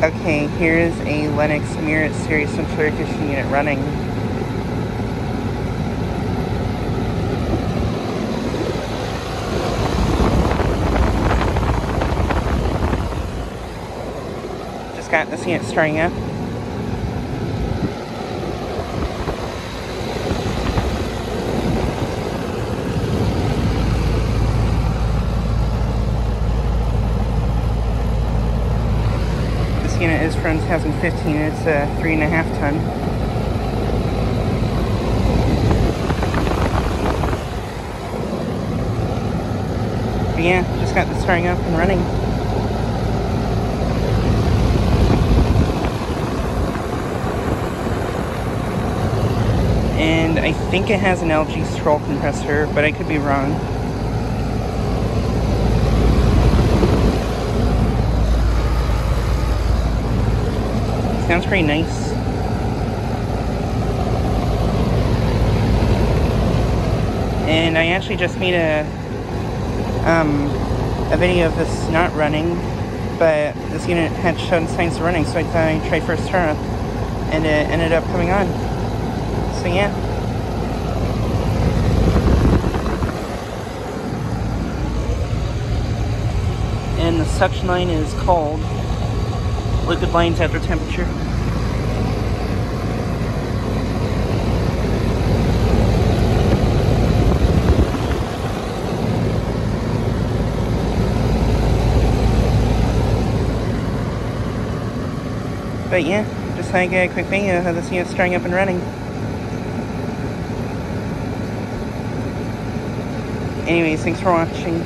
Okay, here's a Lennox Merit series central air conditioning unit running. Just got this unit starting up. This unit is from 2015. It's a 3.5 ton. But yeah, just got this starting up and running. And I think it has an LG scroll compressor, but I could be wrong. Sounds pretty nice. And I actually just made a video of this not running, but this unit had shown signs of running, so I thought I'd try first turn up, and it ended up coming on. So yeah. And the suction line is cold. Liquid line's at their temperature. But yeah, just thought I'd get a quick video of how this unit's starting up and running. Anyways, thanks for watching.